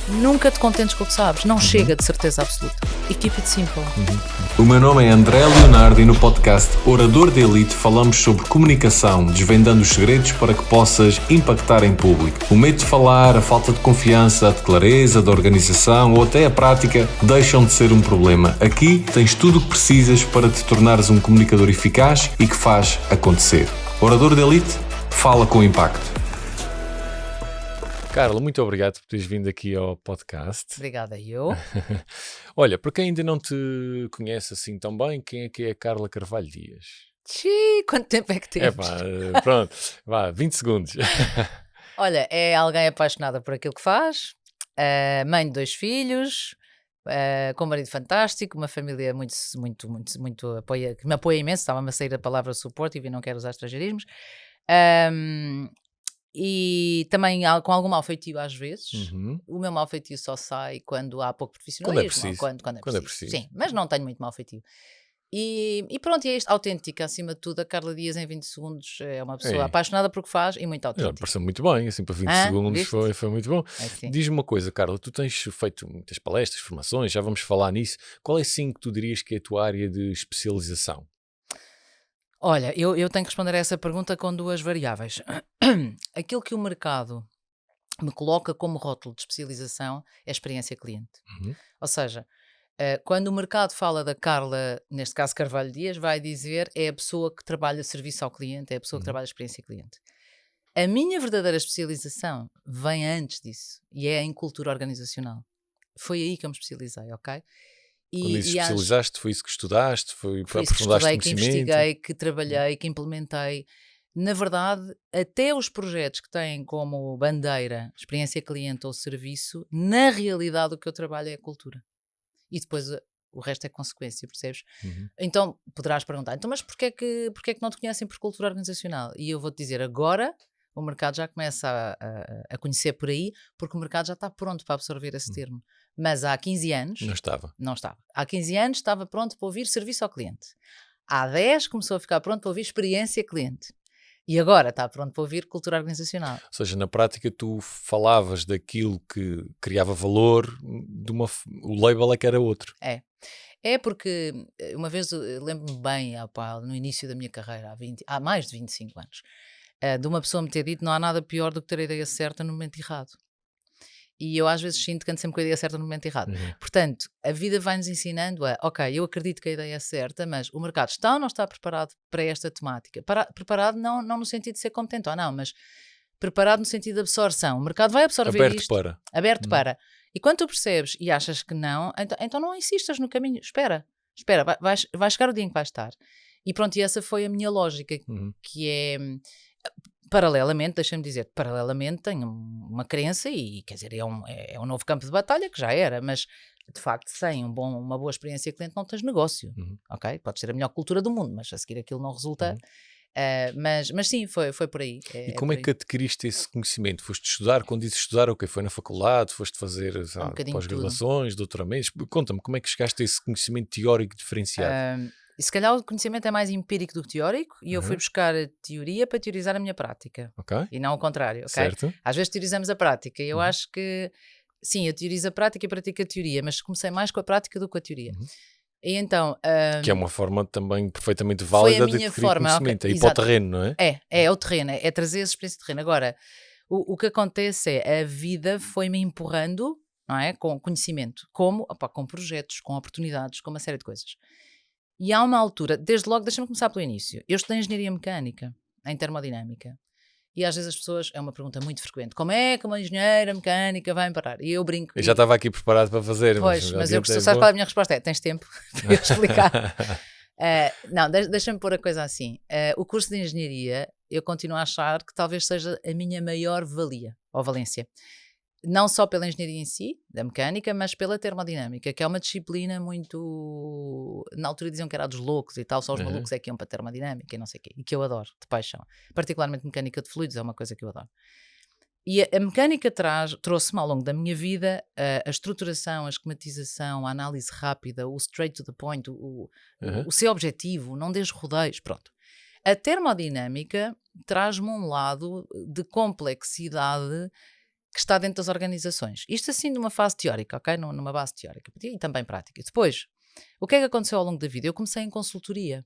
Nunca te contentes com o que sabes. Não chega de certeza absoluta. E keep it simple. O meu nome é André Leonardo e no podcast Orador de Elite falamos sobre comunicação, desvendando os segredos para que possas impactar em público. O medo de falar, a falta de confiança, de clareza, de organização ou até a prática deixam de ser um problema. Aqui tens tudo o que precisas para te tornares um comunicador eficaz e que faz acontecer. Orador de Elite, fala com impacto. Carla, muito obrigado por teres vindo aqui ao podcast. Obrigada, eu. Olha, para quem ainda não te conhece assim tão bem, quem é que é a Carla Carvalho Dias? Quanto tempo é que temos? Pronto, 20 segundos. Olha, é alguém apaixonada por aquilo que faz, mãe de 2 filhos, com um marido fantástico, uma família muito apoia, que me apoia imenso. Estava-me a sair a palavra supportive e não quero usar estrangeirismos. E também com algum mal-feitio às vezes. O meu mal-feitio só sai quando há pouco profissionalismo. Quando é preciso. Sim, mas não tenho muito mal-feitio. E pronto, é isto, autêntica acima de tudo. A Carla Dias em 20 segundos é uma pessoa apaixonada por o que faz e muito autêntica. Pareceu muito bem, assim para 20 segundos foi muito bom. Diz-me uma coisa, Carla, tu tens feito muitas palestras, formações, já vamos falar nisso. Qual é sim que tu dirias que é a tua área de especialização? Olha, eu tenho que responder a essa pergunta com 2 variáveis. Aquilo que o mercado me coloca como rótulo de especialização é a experiência cliente. Ou seja, quando o mercado fala da Carla, neste caso Carvalho Dias, vai dizer é a pessoa que trabalha serviço ao cliente, é a pessoa que trabalha a experiência cliente. A minha verdadeira especialização vem antes disso e é em cultura organizacional. Foi aí que eu me especializei, ok? Quando dizes especializaste, foi isso que estudaste? Foi para aprofundaste estudei, conhecimento? Que investiguei, que trabalhei, que implementei. Na verdade, até os projetos que têm como bandeira experiência cliente ou serviço, na realidade o que eu trabalho é a cultura. E depois o resto é consequência, percebes? Então poderás perguntar, então, mas porquê que não te conhecem por cultura organizacional? E eu vou-te dizer, agora o mercado já começa a conhecer por aí, porque o mercado já está pronto para absorver esse termo. Mas há 15 anos... Não estava. Há 15 anos estava pronto para ouvir serviço ao cliente. Há 10 começou a ficar pronto para ouvir experiência cliente. E agora está pronto para ouvir cultura organizacional. Ou seja, na prática tu falavas daquilo que criava valor, o label é que era outro. É porque uma vez, lembro-me bem, no início da minha carreira, há mais de 25 anos, de uma pessoa me ter dito não há nada pior do que ter a ideia certa no momento errado. E eu às vezes sinto que ando sempre com a ideia certa no momento errado. Portanto, a vida vai-nos ensinando ok, eu acredito que a ideia é certa, mas o mercado está ou não está preparado para esta temática? Preparado não no sentido de ser competente ou não, mas preparado no sentido de absorção. O mercado vai absorver aberto para. E quando tu percebes e achas que não, então não insistas no caminho. Espera, vai chegar o dia em que vais estar. E pronto, e essa foi a minha lógica, que é... Paralelamente, deixa-me dizer, tenho uma crença e, quer dizer, é um novo campo de batalha que já era, mas de facto sem uma boa experiência cliente não tens negócio, ok? Pode ser a melhor cultura do mundo, mas a seguir aquilo não resulta, mas sim, foi por aí. E como é que adquiriste esse conhecimento? Foste estudar, quando dizes estudar, foi na faculdade, foste fazer pós-graduações, doutoramentos? Conta-me, como é que chegaste a esse conhecimento teórico diferenciado? E se calhar o conhecimento é mais empírico do que teórico e eu fui buscar a teoria para teorizar a minha prática. E não o contrário, ok? Certo. Às vezes teorizamos a prática e eu acho que, sim, eu teorizo a prática e pratico a teoria, mas comecei mais com a prática do que com a teoria. E então... que é uma forma também perfeitamente válida de adquirir conhecimento, é ir para o terreno, não é? É o terreno, é trazer essa experiência de terreno. Agora, o que acontece é, a vida foi-me empurrando, não é? Com conhecimento, com projetos, com oportunidades, com uma série de coisas. E há uma altura, desde logo, deixa-me começar pelo início. Eu estudei engenharia mecânica, em termodinâmica. E às vezes as pessoas, é uma pergunta muito frequente, como é que uma engenheira mecânica vai parar? E eu brinco. Eu já estava aqui preparado para fazer. Pois, mas eu preciso, sabes qual é a minha resposta? Tens tempo para eu explicar. Não, deixa-me pôr a coisa assim. O curso de engenharia, eu continuo a achar que talvez seja a minha maior valia, ou valência. Não só pela engenharia em si, da mecânica, mas pela termodinâmica, que é uma disciplina muito... Na altura diziam que era dos loucos e tal, só os malucos é que iam para termodinâmica e não sei o quê, e que eu adoro, de paixão. Particularmente mecânica de fluidos é uma coisa que eu adoro. E a mecânica trouxe-me ao longo da minha vida a estruturação, a esquematização, a análise rápida, o straight to the point, o seu objetivo, não dês rodeios, pronto. A termodinâmica traz-me um lado de complexidade que está dentro das organizações. Isto assim numa fase teórica, ok? Numa base teórica e também prática. Depois, o que é que aconteceu ao longo da vida? Eu comecei em consultoria.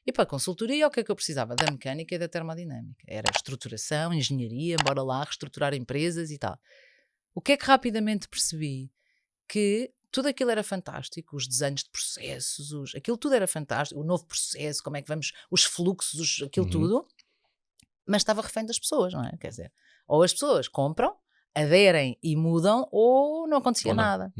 E para a consultoria, o que é que eu precisava? Da mecânica e da termodinâmica. Era estruturação, engenharia, bora lá, reestruturar empresas e tal. O que é que rapidamente percebi? Que tudo aquilo era fantástico, os desenhos de processos, aquilo tudo era fantástico, o novo processo, como é que vamos, os fluxos, aquilo tudo, mas estava refém das pessoas, não é? Quer dizer, ou as pessoas compram, aderem e mudam, ou não acontecia nada.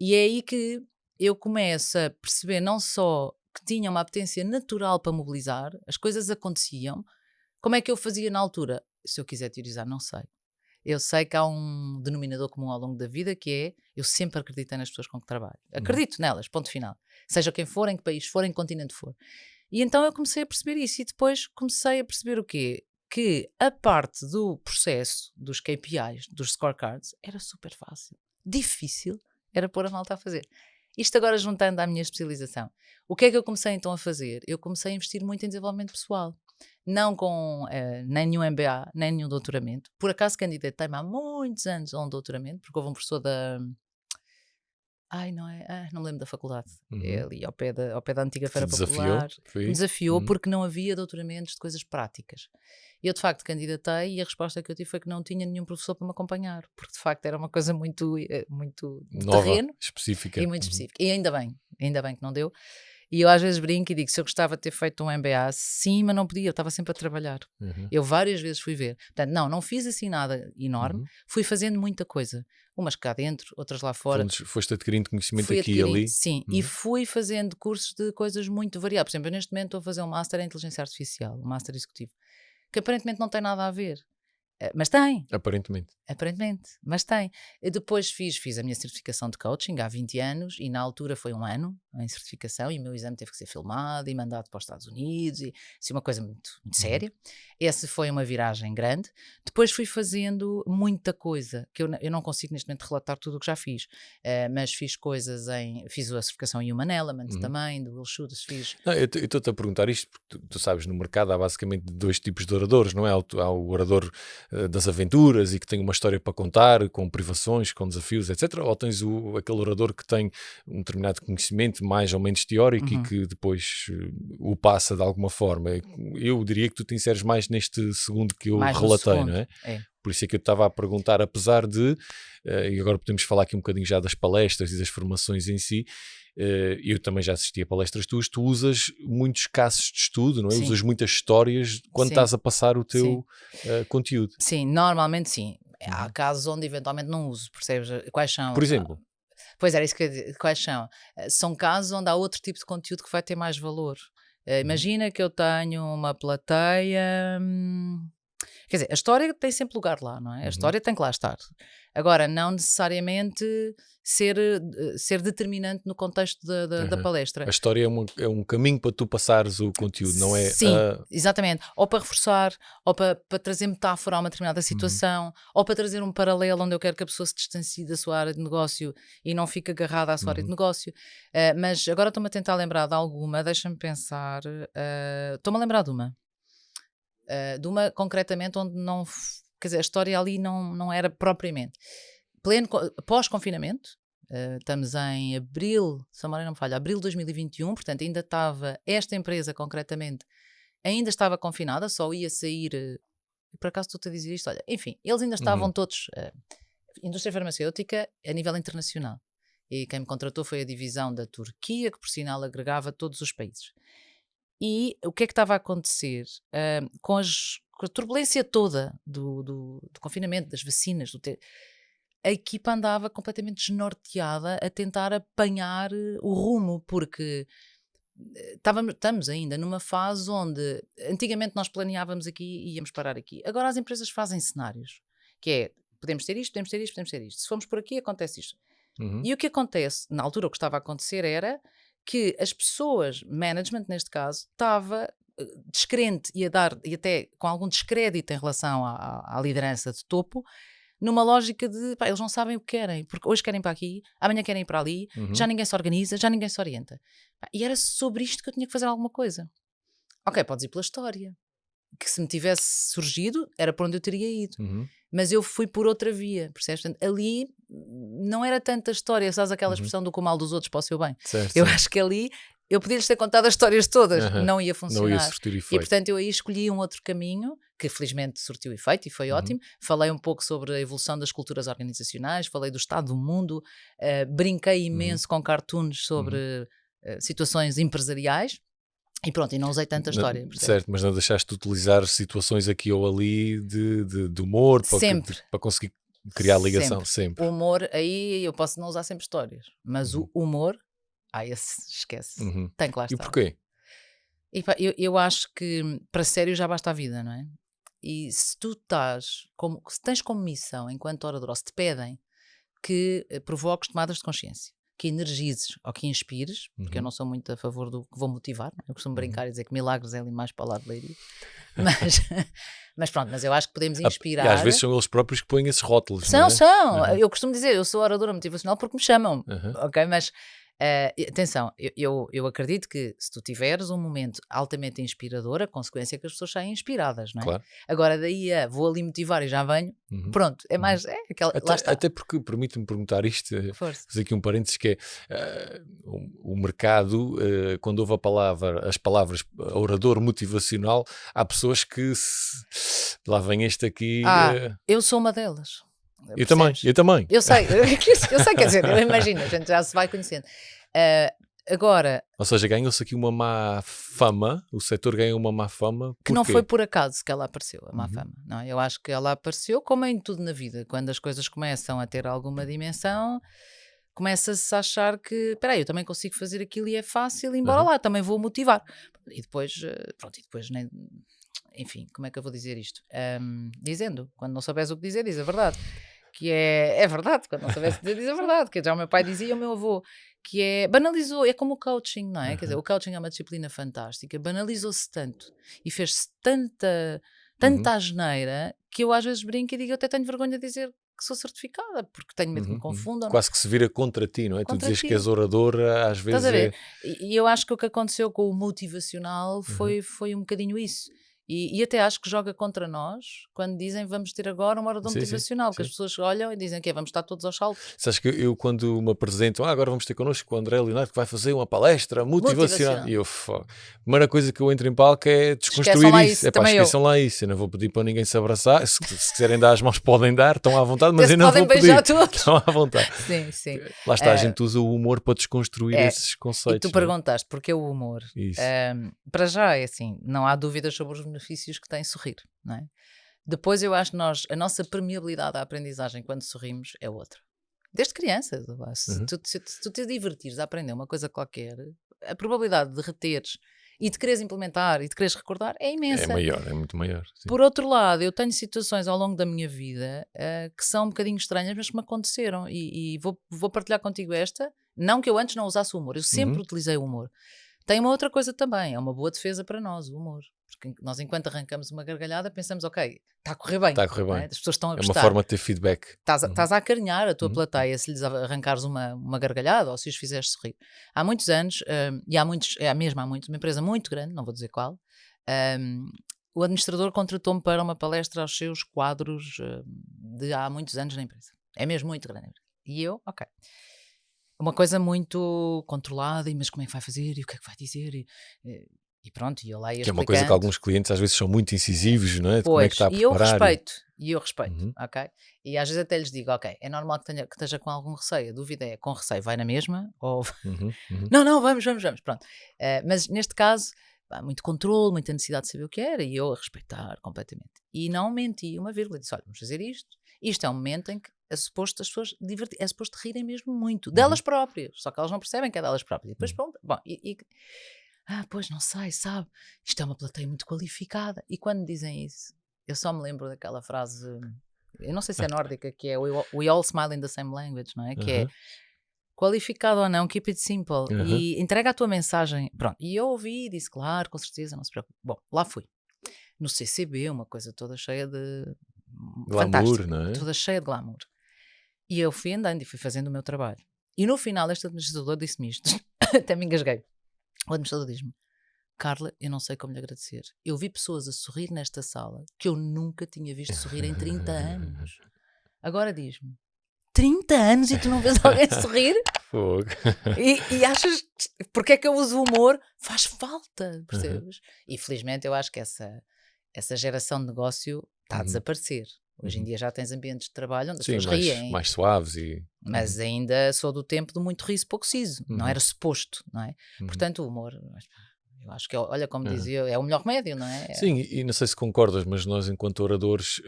E é aí que eu começo a perceber não só que tinha uma apetência natural para mobilizar, as coisas aconteciam, como é que eu fazia na altura? Se eu quiser teorizar, não sei. Eu sei que há um denominador comum ao longo da vida que é, eu sempre acreditei nas pessoas com que trabalho. Acredito nelas, ponto final. Seja quem for, em que país for, em que continente for. E então eu comecei a perceber isso e depois comecei a perceber o quê? Que a parte do processo, dos KPIs, dos scorecards, era super fácil. Difícil era pôr a malta a fazer. Isto agora juntando à minha especialização. O que é que eu comecei então a fazer? Eu comecei a investir muito em desenvolvimento pessoal. Não com nem nenhum MBA, nem nenhum doutoramento. Por acaso candidatei-me há muitos anos a um doutoramento, porque houve um professor da... não me lembro da faculdade. É ali ao pé da antiga Feira Popular. Me desafiou porque não havia doutoramentos de coisas práticas. E eu de facto candidatei e a resposta que eu tive foi que não tinha nenhum professor para me acompanhar, porque de facto era uma coisa muito nova, terreno, específica. E muito específica. E ainda bem que não deu. E eu às vezes brinco e digo, se eu gostava de ter feito um MBA, sim, mas não podia, eu estava sempre a trabalhar. Eu várias vezes fui ver. Portanto, não fiz assim nada enorme, fui fazendo muita coisa. Umas cá dentro, outras lá fora. Foste adquirindo conhecimento aqui e ali. Sim, e fui fazendo cursos de coisas muito variadas. Por exemplo, eu neste momento estou a fazer um Master em Inteligência Artificial, um Master Executivo, que aparentemente não tem nada a ver. Mas tem. Aparentemente, mas tem. Eu depois fiz a minha certificação de coaching há 20 anos e na altura foi um ano em certificação e o meu exame teve que ser filmado e mandado para os Estados Unidos e assim, uma coisa muito, muito séria. Essa foi uma viragem grande. Depois fui fazendo muita coisa, que eu não consigo neste momento relatar tudo o que já fiz, mas fiz fiz a certificação em Human Element também, do Will Schultz, fiz. Não, eu estou-te a perguntar isto porque tu sabes, no mercado há basicamente dois tipos de oradores, não é? Há o orador das aventuras e que tem uma história para contar, com privações, com desafios, etc. Ou tens aquele orador que tem um determinado conhecimento mais ou menos teórico e que depois o passa de alguma forma. Eu diria que tu te inseres mais neste segundo que eu relatei, não é? Por isso é que eu estava a perguntar, apesar de, e agora podemos falar aqui um bocadinho já das palestras e das formações em si, eu também já assisti a palestras tuas, tu usas muitos casos de estudo, não é? Usas muitas histórias quando estás a passar o teu conteúdo. Sim, normalmente sim. Há casos onde eventualmente não uso, percebes? Quais são? Por exemplo? Pois era isso que eu ia dizer. Quais são? São casos onde há outro tipo de conteúdo que vai ter mais valor. Imagina que eu tenho uma plateia... Quer dizer, a história tem sempre lugar lá, não é? A história tem que lá estar. Agora, não necessariamente ser determinante no contexto da palestra. A história é um caminho para tu passares o conteúdo, não é? Sim, exatamente. Ou para reforçar, ou para trazer metáfora a uma determinada situação, ou para trazer um paralelo onde eu quero que a pessoa se distancie da sua área de negócio e não fique agarrada à sua área de negócio. Mas agora estou-me a tentar lembrar de alguma, deixa-me pensar. Estou-me a lembrar de uma concretamente onde não, quer dizer, a história ali não era propriamente pós-confinamento. Estamos em abril, se a memória não me falha, abril de 2021, portanto ainda estava, esta empresa concretamente ainda estava confinada, só ia sair, por acaso estou-te a dizer isto, olha, enfim, eles ainda estavam todos, indústria farmacêutica a nível internacional, e quem me contratou foi a divisão da Turquia, que por sinal agregava todos os países. E o que é que estava a acontecer? Com a turbulência toda do confinamento, das vacinas, a equipa andava completamente desnorteada a tentar apanhar o rumo, porque estamos ainda numa fase onde antigamente nós planeávamos aqui e íamos parar aqui. Agora as empresas fazem cenários, que é, podemos ter isto, podemos ter isto, podemos ter isto. Se formos por aqui, acontece isto. E o que acontece, na altura o que estava a acontecer era que as pessoas, management neste caso, estava descrente e até com algum descrédito em relação à liderança de topo, numa lógica de, eles não sabem o que querem, porque hoje querem para aqui, amanhã querem ir para ali, já ninguém se organiza, já ninguém se orienta. E era sobre isto que eu tinha que fazer alguma coisa. Ok, podes ir pela história, que se me tivesse surgido, era para onde eu teria ido. Uhum. Mas eu fui por outra via, percebes? Portanto, ali não era tanta história, sabes aquela expressão do com o mal dos outros para o seu bem? Certo, Eu sim. acho que ali eu podia-lhes ter contado as histórias todas, Aham. não ia Não funcionar. ia surtir E efeito. portanto eu aí escolhi um outro caminho, que felizmente surtiu efeito e foi ótimo. Falei um pouco sobre a evolução das culturas organizacionais, falei do estado do mundo, brinquei imenso com cartoons sobre situações empresariais. E pronto, e não usei tanta história. percebes? Certo, mas não deixaste de utilizar situações aqui ou ali de humor Sempre. para conseguir criar ligação, sempre. O humor, aí eu posso não usar sempre histórias, mas o humor, esse esquece, Uhum. tem que lá E estar. porquê? E pá, eu acho que para sério já basta a vida, não é? E se tu se tens como missão enquanto orador, ou se te pedem que provoques tomadas de consciência, que energizes ou que inspires, porque eu não sou muito a favor do que vou motivar, eu costumo brincar e dizer que milagres é ali mais para o lado de leiria, mas pronto, mas eu acho que podemos inspirar. E às vezes são eles próprios que põem esses rótulos, São, não é? são. Eu costumo dizer, eu sou oradora motivacional porque me chamam, Uhum. ok? Mas atenção, eu acredito que se tu tiveres um momento altamente inspirador, a consequência é que as pessoas saem inspiradas, não é? Claro. Agora daí vou ali motivar e já venho, pronto, é mais, aquela, lá está. Até porque, permite-me perguntar isto, Força. fazer aqui um parênteses, que é o mercado, quando ouve as palavras orador motivacional, há pessoas que lá vem este aqui. Eu sou uma delas. Eu também. Eu sei, quer dizer, eu imagino, a gente já se vai conhecendo. Agora, Ou seja, ganhou-se aqui uma má fama, o setor ganhou uma má fama. que não porquê? foi por acaso que ela apareceu, a má fama. Não, eu acho que ela apareceu, como em tudo na vida, quando as coisas começam a ter alguma dimensão, começa-se a achar que, espera aí, eu também consigo fazer aquilo e é fácil, embora lá, também vou motivar. E depois, enfim, como é que eu vou dizer isto? Dizendo, quando não souberes o que dizer, diz a verdade. Que é verdade, quando não soubesse dizer, diz a verdade, que já o meu pai dizia, o meu avô, que banalizou, é como o coaching, não é? Quer dizer, o coaching é uma disciplina fantástica, banalizou-se tanto e fez-se tanta asneira que eu às vezes brinco e digo, eu até tenho vergonha de dizer que sou certificada, porque tenho medo que me confundam. Quase que se vira contra ti, não é? Contra tu dizes ti. que és oradora, às vezes Estás a ver? E eu acho que o que aconteceu com o motivacional foi um bocadinho isso. E até acho que joga contra nós quando dizem vamos ter agora uma orador motivacional, que as pessoas olham e dizem que vamos estar todos aos saltos. Sabes que eu quando me apresentam, agora vamos ter connosco o André Leonardo que vai fazer uma palestra motivacional. E eu, a primeira coisa que eu entro em palco é desconstruir isso. Esqueçam lá isso. Eu não vou pedir para ninguém se abraçar. Se quiserem dar as mãos, podem dar, estão à vontade, mas eu não vou pedir. Estão à vontade. Sim. Lá está, a gente usa o humor para desconstruir esses conceitos. E tu perguntaste porque o humor. Isso. Para já é assim, não há dúvidas sobre os benefícios que tem sorrir, não é? Depois eu acho que a nossa permeabilidade à aprendizagem quando sorrimos é outra. Desde crianças, se tu te divertires a aprender uma coisa qualquer, a probabilidade de reteres e de quereres implementar e de queres recordar é imensa. É muito maior. Sim. Por outro lado, eu tenho situações ao longo da minha vida que são um bocadinho estranhas, mas que me aconteceram e vou partilhar contigo esta. Não que eu antes não usasse o humor, eu sempre utilizei o humor. Tem uma outra coisa também, é uma boa defesa para nós, o humor. Porque nós, enquanto arrancamos uma gargalhada, pensamos, ok, está a correr bem. Está a correr bem. É? As pessoas estão a gostar. É uma forma de ter feedback. Estás a acarinhar a tua plateia se lhes arrancares uma gargalhada ou se os fizeres sorrir. Há muitos anos, uma empresa muito grande, não vou dizer qual, o administrador contratou-me para uma palestra aos seus quadros de há muitos anos na empresa. É mesmo muito grande. E eu, ok. Uma coisa muito controlada, mas como é que vai fazer e o que é que vai dizer e pronto, e eu lá ia que é uma coisa que alguns clientes às vezes são muito incisivos, não é? De como é que está a preparar. E eu respeito, ok? E às vezes até lhes digo, ok, é normal que esteja com algum receio, a dúvida é, com receio vai na mesma? Ou... Não, vamos, pronto. Mas neste caso, muito controle, muita necessidade de saber o que era e eu a respeitar completamente. E não menti uma vírgula, disse, olha, vamos fazer isto. Isto é um momento em que é suposto as pessoas é suposto rirem mesmo muito, delas próprias, só que elas não percebem que é delas próprias. E depois pronto, pois não sei, sabe, isto é uma plateia muito qualificada. E quando dizem isso, eu só me lembro daquela frase, eu não sei se é nórdica, que é we all smile in the same language, não é? Que é qualificado ou não, keep it simple e entrega a tua mensagem, pronto. E eu ouvi e disse, claro, com certeza, não se preocupe. Bom, lá fui, no CCB, uma coisa toda cheia de glamour, não é? Toda cheia de glamour. E eu fui andando e fui fazendo o meu trabalho. E no final este administrador disse-me isto, até me engasguei. O administrador diz-me, Carla, eu não sei como lhe agradecer. Eu vi pessoas a sorrir nesta sala que eu nunca tinha visto sorrir em 30 anos. Agora diz-me, 30 anos e tu não vês alguém sorrir? Fogo. E achas, porque é que eu uso o humor? Faz falta, percebes? E felizmente eu acho que essa geração de negócio está a desaparecer. Hoje em dia já tens ambientes de trabalho onde as pessoas riem. Mais suaves e... Mas ainda sou do tempo do muito riso, pouco siso. Não era suposto, não é? Portanto, o humor, eu acho que, olha, como dizia, é o melhor remédio, não é? Sim, e não sei se concordas, mas nós, enquanto oradores,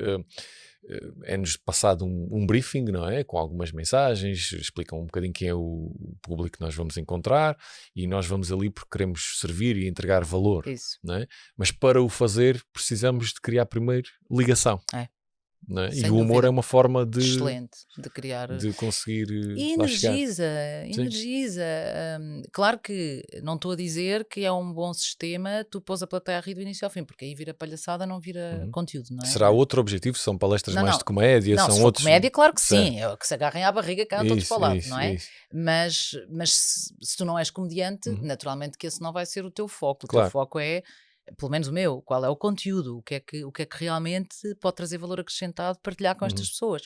é-nos passado um briefing, não é? Com algumas mensagens, explicam um bocadinho quem é o público que nós vamos encontrar e nós vamos ali porque queremos servir e entregar valor. Isso. Não é? Mas para o fazer, precisamos de criar primeiro ligação. Não é? E o humor dúvida. é uma forma de... Excelente, de criar... De conseguir E energiza. Claro que não estou a dizer que é um bom sistema tu pôs a plateia a rir do início ao fim, porque aí vira palhaçada, não vira conteúdo, não é? Será outro objetivo? São palestras mais de comédia? Não, são se outros... comédia, claro que sim. É que se agarrem à barriga, cá todos para o lado, não é? Isso. Mas se tu não és comediante, naturalmente que esse não vai ser o teu foco. O Claro. teu foco é... Pelo menos o meu, qual é o conteúdo, o que é que realmente pode trazer valor acrescentado, partilhar com estas pessoas.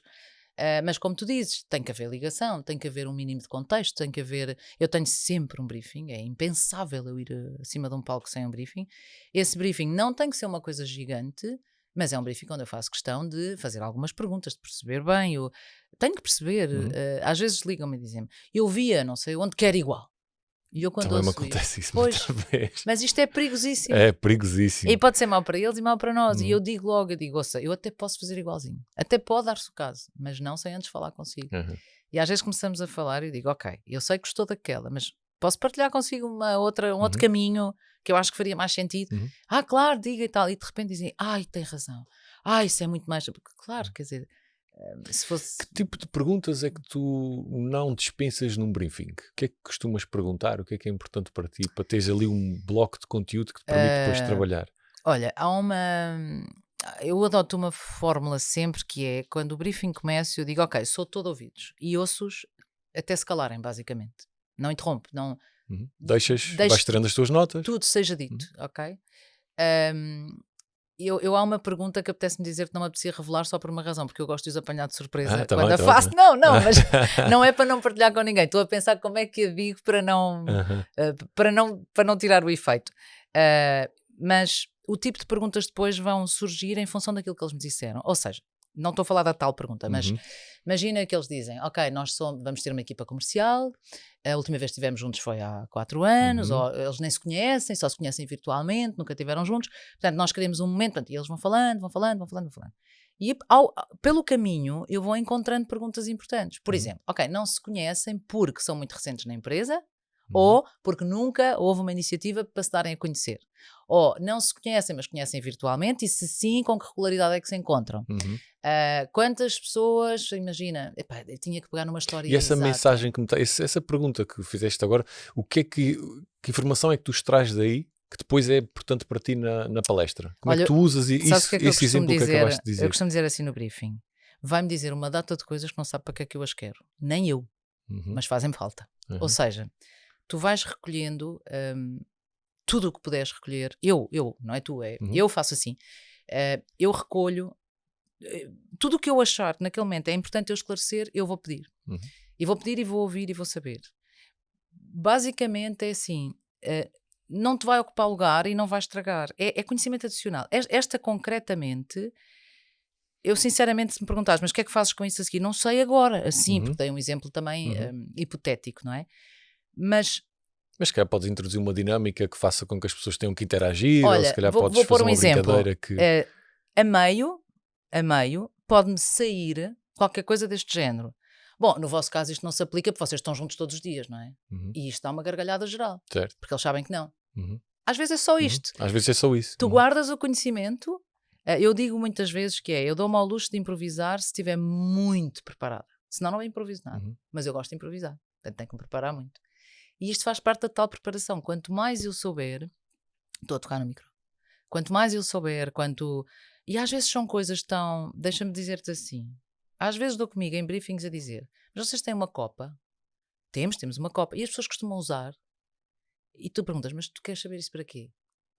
Mas como tu dizes, tem que haver ligação, tem que haver um mínimo de contexto, tem que haver... Eu tenho sempre um briefing, é impensável eu ir acima de um palco sem um briefing. Esse briefing não tem que ser uma coisa gigante, mas é um briefing onde eu faço questão de fazer algumas perguntas, de perceber bem. Eu tenho que perceber. Às vezes ligam-me e dizem-me, eu via, não sei onde, quer igual. E eu quando também me ouço acontece isso pois, muita vez. mas isto é perigosíssimo. É perigosíssimo. E pode ser mau para eles e mau para nós. E eu digo logo, ouça, eu até posso fazer igualzinho. Até pode dar-se o caso, mas não sem antes falar consigo. E às vezes começamos a falar e eu digo, ok, eu sei que gostou daquela, mas posso partilhar consigo um outro caminho que eu acho que faria mais sentido. Claro, diga e tal. E de repente dizem, tem razão. Isso é muito mais... Porque, claro, quer dizer... Se fosse... Que tipo de perguntas é que tu não dispensas num briefing? O que é que costumas perguntar? O que é importante para ti? Para teres ali um bloco de conteúdo que te permite depois trabalhar? Olha, eu adoto uma fórmula sempre que é, quando o briefing começa, eu digo, ok, sou todo ouvidos. E ouço-os até se calarem, basicamente. Não interrompo, não... Vais tirando as tuas notas? Tudo seja dito, ok? Eu há uma pergunta que apetece-me dizer que não me apetecia revelar só por uma razão, porque eu gosto de os apanhar de surpresa quando a faço. Não, mas não é para não partilhar com ninguém. Estou a pensar como é que a digo para não tirar o efeito. Mas o tipo de perguntas depois vão surgir em função daquilo que eles me disseram. Ou seja, não estou a falar da tal pergunta, mas imagina que eles dizem, ok, vamos ter uma equipa comercial, a última vez que estivemos juntos foi há 4 anos, ou eles nem se conhecem, só se conhecem virtualmente, nunca estiveram juntos, portanto nós queremos um momento, e eles vão falando. E pelo caminho eu vou encontrando perguntas importantes. Por exemplo, ok, não se conhecem porque são muito recentes na empresa, ou porque nunca houve uma iniciativa para se darem a conhecer. Ou não se conhecem, mas conhecem virtualmente, e se sim, com que regularidade é que se encontram? Quantas pessoas, imagina, eu tinha que pegar numa história. E essa mensagem que essa pergunta que fizeste agora, que informação é que tu extrais daí que depois é importante para ti na palestra? Como é que tu usas esse exemplo que acabaste de dizer? Eu costumo dizer assim no briefing: vai-me dizer uma data de coisas que não sabe para que é que eu as quero. Nem eu, mas fazem falta. Ou seja, tu vais recolhendo tudo o que puderes recolher. Eu, não é tu, eu faço assim. Eu recolho tudo o que eu achar naquele momento é importante eu esclarecer, eu vou pedir. E vou pedir e vou ouvir e vou saber. Basicamente é assim, não te vai ocupar lugar e não vai estragar. É conhecimento adicional. Esta concretamente, eu sinceramente, se me perguntares, mas o que é que fazes com isso a seguir? Não sei agora, assim, porque dei um exemplo também hipotético, não é? Mas se calhar podes introduzir uma dinâmica que faça com que as pessoas tenham que interagir, olha, ou se calhar vou podes pôr fazer um uma exemplo. brincadeira que... A meio, pode-me sair qualquer coisa deste género. Bom, no vosso caso isto não se aplica porque vocês estão juntos todos os dias, não é? E isto dá uma gargalhada geral. Certo. Porque eles sabem que não. Às vezes é só isto. Às vezes é só isso. Tu guardas o conhecimento. Eu digo muitas vezes que eu dou-me ao luxo de improvisar se estiver muito preparada. Senão não improviso nada. Mas eu gosto de improvisar. Portanto, tenho que me preparar muito. E isto faz parte da tal preparação. Quanto mais eu souber... Estou a tocar no micro. Quanto mais eu souber, E às vezes são coisas tão... Deixa-me dizer-te assim. Às vezes dou comigo em briefings a dizer, mas vocês têm uma copa? Temos uma copa. E as pessoas costumam usar. E tu perguntas, mas tu queres saber isso para quê?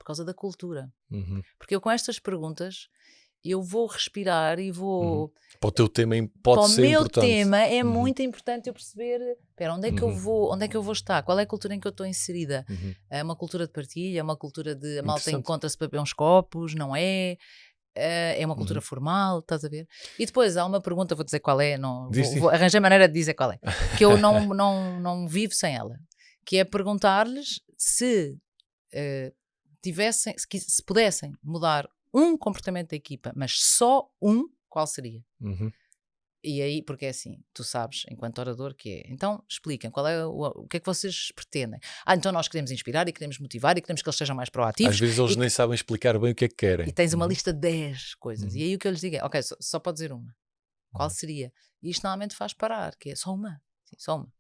causa da cultura. Uhum. Porque eu com estas perguntas, eu vou respirar e vou... Para o teu tema Para pode o ser meu importante. tema é Uhum. muito importante eu perceber, espera, onde é que eu vou, onde é que eu vou estar? Qual é a cultura em que eu estou inserida? Uhum. É uma cultura de partilha, é uma cultura de a malta Interessante. encontra-se para beber uns copos, não é? É uma cultura formal, estás a ver? E depois há uma pergunta, vou dizer qual é, não, Diz sim. vou arranjar maneira de dizer qual é, que eu não vivo sem ela, que é perguntar-lhes se tivessem, se pudessem mudar um comportamento da equipa, mas só um, qual seria? Uhum. E aí, porque é assim, tu sabes, enquanto orador, que é. Então, expliquem, qual é o que é que vocês pretendem? Então nós queremos inspirar e queremos motivar e queremos que eles sejam mais proativos. Às vezes eles nem sabem explicar bem o que é que querem. E tens uma lista de 10 coisas. E aí o que eu lhes digo é, ok, só pode dizer uma. Qual seria? E isto normalmente faz parar, que é só uma. Sim, só uma.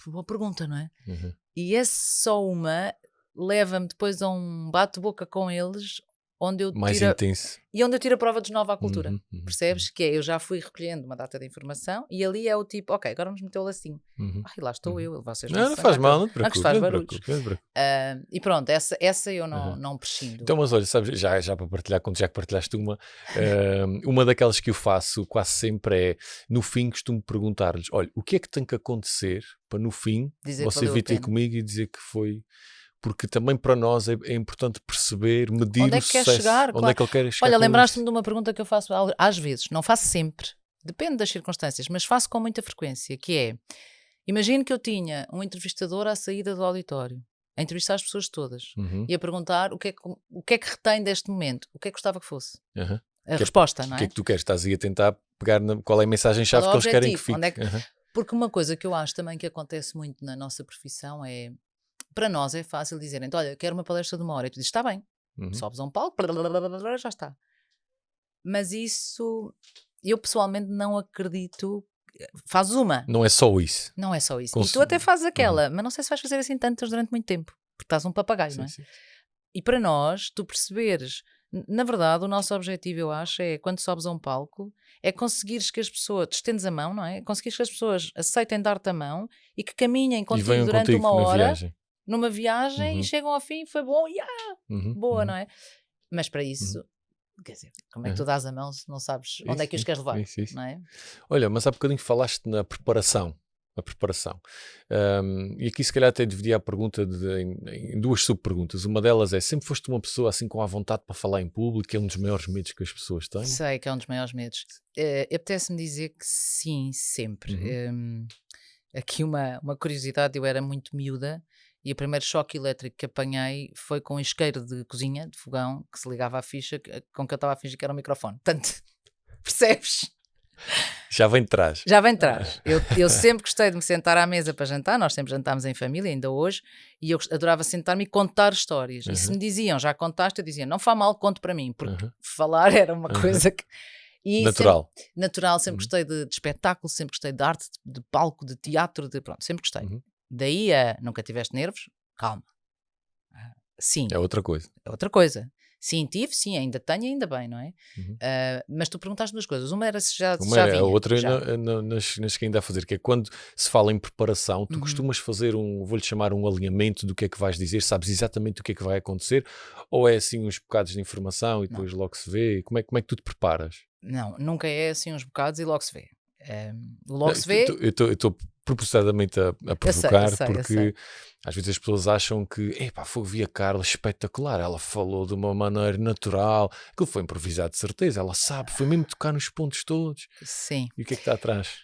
Boa pergunta, não é? Uhum. E esse só uma leva-me depois a um bate-boca com eles, onde eu Mais tiro, intenso. e onde eu tiro a prova de nova à cultura. Uhum. Percebes? Que é, eu já fui recolhendo uma data de informação e ali é o tipo, ok, agora vamos meter o lacinho. Uhum. Ai, lá estou eu, vocês Não se faz zangam mal, todos. não te preocupes. Que faz não te barulhos. preocupes, não te preocupes. E pronto, essa eu não prescindo. Então, mas olha, sabes, já para partilhar, já que partilhaste uma daquelas que eu faço quase sempre é, no fim costumo perguntar-lhes, olha, o que é que tem que acontecer para no fim Dizer que você valeu a vir ter pena. comigo e dizer que foi... Porque também para nós é importante perceber, medir Onde é o que quer sucesso. chegar? Onde Claro. é que ele quer chegar. Olha, com lembraste-me isso. de uma pergunta que eu faço às vezes, não faço sempre, depende das circunstâncias, mas faço com muita frequência, que é, imagino que eu tinha um entrevistador à saída do auditório, a entrevistar as pessoas todas, Uhum. e a perguntar o que é que retém deste momento, o que é que gostava que fosse. Uhum. A resposta, não O é? que é que tu queres? Estás aí a tentar pegar qual é a mensagem-chave Qual é o que eles querem que objetivo? fique. Onde é que- Uhum. Porque uma coisa que eu acho também que acontece muito na nossa profissão é, para nós é fácil dizerem, olha, quero uma palestra de 1 hora, e tu dizes, está bem, Uhum. sobes a um palco, já está. Mas isso, eu pessoalmente não acredito, fazes uma, Não é só isso. não é só isso. Com E tu até fazes aquela, Uhum. mas não sei se vais fazer assim tantas durante muito tempo, porque estás um papagaio, não é? Sim. E para nós, tu perceberes, na verdade, o nosso objetivo, eu acho, é quando sobes a um palco, é conseguires que as pessoas, te estendes a mão, não é? Conseguires que as pessoas aceitem dar-te a mão e que caminhem E contigo venham durante contigo uma na hora, viagem. numa viagem, Uhum. e chegam ao fim, foi bom, Uhum. boa, Uhum. não é? Mas para isso, quer dizer, como é que tu dás a mão se não sabes onde é que os Isso, queres levar, isso. não é? Olha, mas há bocadinho falaste na preparação. A preparação. E aqui se calhar até dividir a pergunta em duas subperguntas. Uma delas é, sempre foste uma pessoa assim com a vontade para falar em público, que é um dos maiores medos que as pessoas têm? Sei que é um dos maiores medos. Apetece-me dizer que sim, sempre. Aqui uma curiosidade, eu era muito miúda e o primeiro choque elétrico que apanhei foi com um isqueiro de cozinha, de fogão, que se ligava à ficha, com que eu estava a fingir que era um microfone. Portanto, percebes? Já vem de trás. Já vem de trás. Eu sempre gostei de me sentar à mesa para jantar, nós sempre jantámos em família, ainda hoje, e eu adorava sentar-me e contar histórias. E se me diziam, já contaste, eu dizia, não faz mal, conte para mim, porque falar era uma coisa que... E natural. Natural, sempre gostei de espetáculo, sempre gostei de arte, de palco, de teatro, pronto, sempre gostei. Daí nunca tiveste nervos? Calma. Sim. É outra coisa. É outra coisa. Sim, tive, sim, ainda tenho, ainda bem, não é? Mas tu perguntaste duas coisas. Uma era se já Uma vinha. a outra já. nas que ainda a fazer, que é quando se fala em preparação, tu costumas fazer vou-lhe chamar um alinhamento do que é que vais dizer, sabes exatamente o que é que vai acontecer, ou é assim uns bocados de informação e depois logo se vê? Como é que tu te preparas? Não, nunca é assim uns bocados e logo se vê. Logo se vê. Eu estou propositadamente a provocar, eu sei. porque às vezes as pessoas acham que vi a Carla espetacular, ela falou de uma maneira natural, aquilo foi improvisado de certeza, ela sabe, foi mesmo tocar nos pontos todos. Sim. E o que é que está atrás?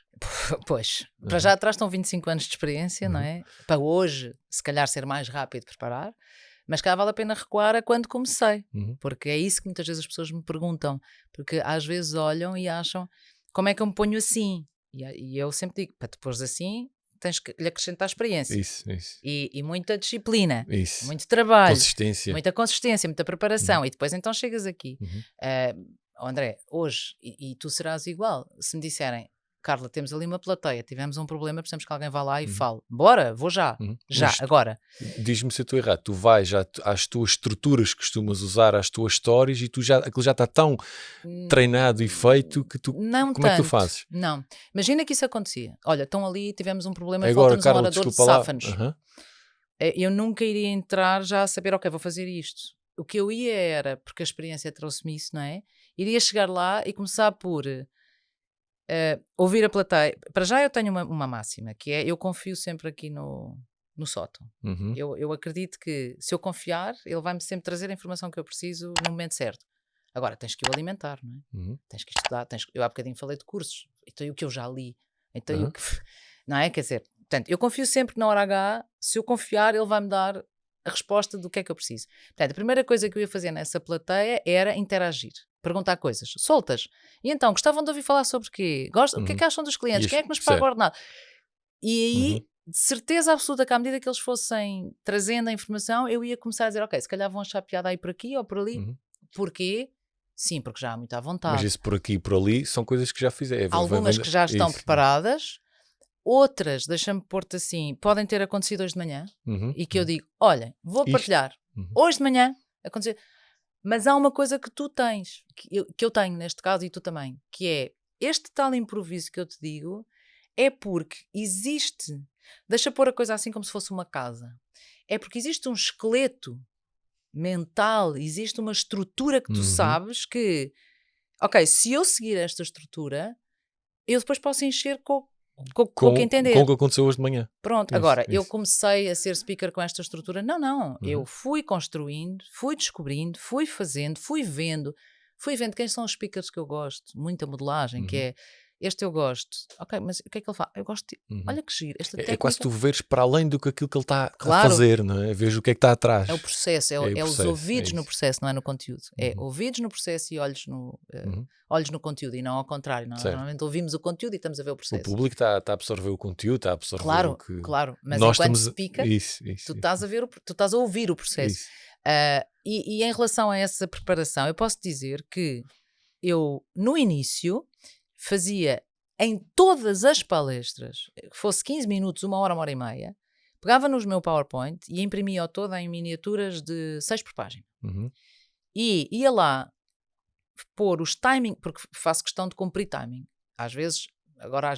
Pois, para já atrás estão 25 anos de experiência, não é? Para hoje, se calhar ser mais rápido de preparar, mas cá vale a pena recuar a quando comecei, porque é isso que muitas vezes as pessoas me perguntam, porque às vezes olham e acham, como é que eu me ponho assim? E eu sempre digo, para te pôres assim, tens que lhe acrescentar experiência. Isso. E muita disciplina, Isso. muito trabalho, Consistência. muita consistência, muita preparação, e depois então chegas aqui. André, hoje, e tu serás igual, se me disserem, Carla, temos ali uma plateia, tivemos um problema, precisamos que alguém vá lá e fale. Bora, vou já. Já, Mas agora. Diz-me se eu estou errado. Tu vais às tuas estruturas que costumas usar, às tuas histórias, e aquilo já está tão treinado e feito que tu... Não como é que tu fazes? Não. Imagina que isso acontecia. Olha, estão ali, tivemos um problema, Agora, falta-nos um Carla, orador de desculpa lá. sáfanos. eu nunca iria entrar já a saber, ok, vou fazer isto. O que eu ia era, porque a experiência trouxe-me isso, não é? Iria chegar lá e começar por ouvir a plateia. Para já eu tenho uma máxima, que é, eu confio sempre aqui no sótão. Uhum. Eu acredito que se eu confiar, ele vai-me sempre trazer a informação que eu preciso no momento certo. Agora, tens que o alimentar, não é? Uhum. Tens que estudar, eu há bocadinho falei de cursos, então o que eu já li, então Uhum. o que, não é? Quer dizer, portanto, eu confio sempre que na hora H, se eu confiar, ele vai-me dar a resposta do que é que eu preciso. Portanto, a primeira coisa que eu ia fazer nessa plateia era interagir, perguntar coisas soltas. E então, gostavam de ouvir falar sobre quê? O que é que acham dos clientes? Quem é que nos paga o ordenado? E aí, de certeza absoluta que à medida que eles fossem trazendo a informação, eu ia começar a dizer, ok, se calhar vão achar piada aí por aqui ou por ali. Porquê? Sim, porque já há muita vontade. Mas isso por aqui e por ali são coisas que já fizeram. Algumas que já estão preparadas, outras, deixa-me pôr-te assim, podem ter acontecido hoje de manhã e que eu digo, olha, vou partilhar. Hoje de manhã aconteceu. Mas há uma coisa que tu tens, que eu tenho neste caso e tu também, que é este tal improviso que eu te digo, é porque existe, deixa pôr a coisa assim como se fosse uma casa, é porque existe um esqueleto mental, existe uma estrutura que tu sabes que, ok, se eu seguir esta estrutura, eu depois posso encher com o que entender. Com o que aconteceu hoje de manhã. Pronto, agora, eu comecei a ser speaker com esta estrutura. Não. Eu fui construindo, fui descobrindo, fui fazendo, fui vendo quem são os speakers que eu gosto. Muita modelagem, que é, este eu gosto. Ok, mas o que é que ele faz? Eu gosto de... Olha que giro. Esta técnica... É quase tu veres para além do que aquilo que ele está a fazer, não é? Vejo o que é que está atrás. É o processo, é os ouvidos no processo, não é no conteúdo. É ouvidos no processo e olhos no conteúdo, e não ao contrário. Normalmente ouvimos o conteúdo e estamos a ver o processo. O público está a absorver o conteúdo, está a absorver o que... Claro, mas nós enquanto estamos... speaker, tu estás a ouvir o processo. E em relação a essa preparação, eu posso dizer que eu, no início, fazia em todas as palestras, que fosse 15 minutos, 1 hora, 1 hora e meia, pegava nos meu PowerPoint e imprimia-o todo em miniaturas de 6 por página. E ia lá pôr os timing, porque faço questão de cumprir timing. Às vezes, agora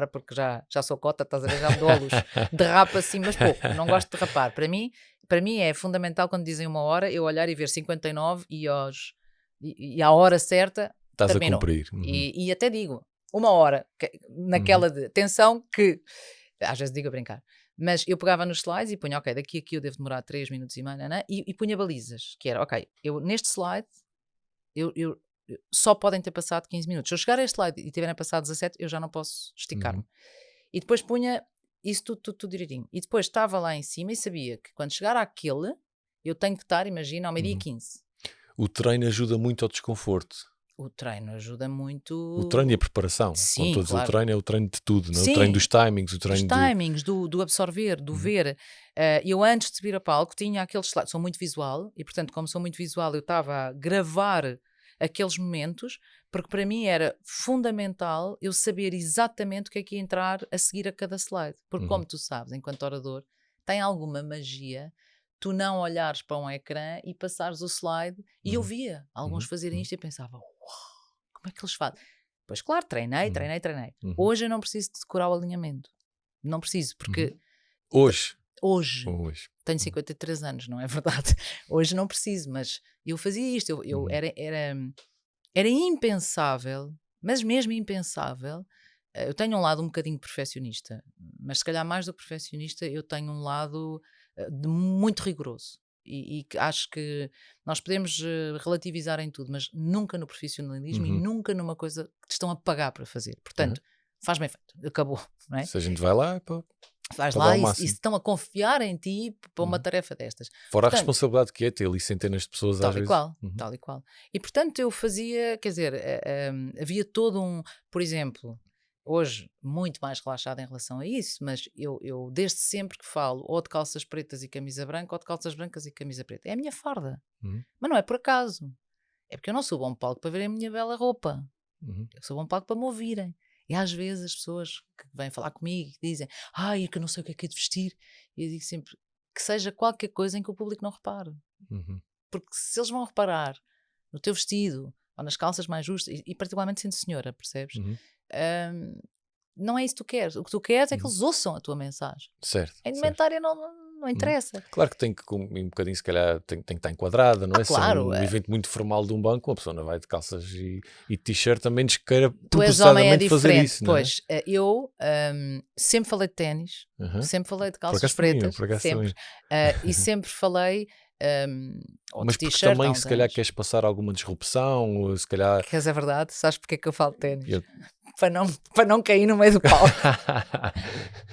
porque já sou cota, estás a ver, já me dou a luz. Derrapo assim, mas pouco, não gosto de derrapar. Para mim é fundamental quando dizem 1 hora, eu olhar e ver 59 e à hora certa estás terminou. A cumprir. E até digo, 1 hora, naquela de atenção que, às vezes digo a brincar, mas eu pegava nos slides e punha, ok, daqui a aqui eu devo demorar 3 minutos e meio, e punha balizas, que era, ok, eu neste slide, eu só podem ter passado 15 minutos. Se eu chegar a este slide e tiverem passado 17, eu já não posso esticar-me. E depois punha isso tudo direitinho. E depois estava lá em cima e sabia que quando chegar àquele, eu tenho que estar, imagina, ao meio-dia 15. O treino ajuda muito ao desconforto. O treino ajuda muito... O treino e a preparação. Sim, quando todos claro. O treino é o treino de tudo, não? Sim, o treino dos timings, o treino dos timings, do absorver, do ver. Eu antes de subir a palco tinha aqueles slides, sou muito visual, e portanto como sou muito visual eu estava a gravar aqueles momentos, porque para mim era fundamental eu saber exatamente o que é que ia entrar a seguir a cada slide. Porque como tu sabes, enquanto orador, tem alguma magia tu não olhares para um ecrã e passares o slide, e eu via alguns fazerem isto e pensava, uau, como é que eles fazem? Pois claro, treinei. Hoje eu não preciso de decorar o alinhamento. Não preciso, porque... Hoje. Tenho 53 anos, não é verdade? Hoje não preciso, mas eu fazia isto. Era impensável, mas mesmo impensável. Eu tenho um lado um bocadinho perfeccionista, mas se calhar mais do que perfeccionista, eu tenho um lado muito rigoroso. E acho que nós podemos relativizar em tudo, mas nunca no profissionalismo e nunca numa coisa que te estão a pagar para fazer. Portanto, faz bem feito, acabou. Não é? Se a gente vai lá, vais lá e se estão a confiar em ti para uma tarefa destas. Fora portanto, a responsabilidade que é ter ali centenas de pessoas às vezes. Tal e qual. E portanto eu fazia, quer dizer, havia todo por exemplo, hoje muito mais relaxado em relação a isso, mas eu desde sempre que falo ou de calças pretas e camisa branca ou de calças brancas e camisa preta. É a minha farda. Mas não é por acaso. É porque eu não subo a um palco para verem a minha bela roupa. Eu subo a um palco para me ouvirem. E às vezes as pessoas que vêm falar comigo dizem, é que eu não sei o que é de vestir. E eu digo sempre que seja qualquer coisa em que o público não repare. Porque se eles vão reparar no teu vestido ou nas calças mais justas, e particularmente sendo senhora, percebes? não é isso que tu queres. O que tu queres é que eles ouçam a tua mensagem. Certo. A indumentária não interessa. Claro que tem que, um bocadinho, se calhar, tem que estar enquadrada, não é? Claro. Se é um evento muito formal de um banco, uma pessoa não vai de calças e t-shirt, também menos queira Tu és homem, é propositadamente fazer diferente. isso, não é? Pois, eu sempre falei de ténis, sempre falei de calças pretas, sempre. E sempre falei ou mas de porque t-shirt. também, se calhar, queres passar alguma disrupção, ou se calhar... Queres a verdade? Sabes porque é que eu falo de ténis? Para não cair no meio do palco.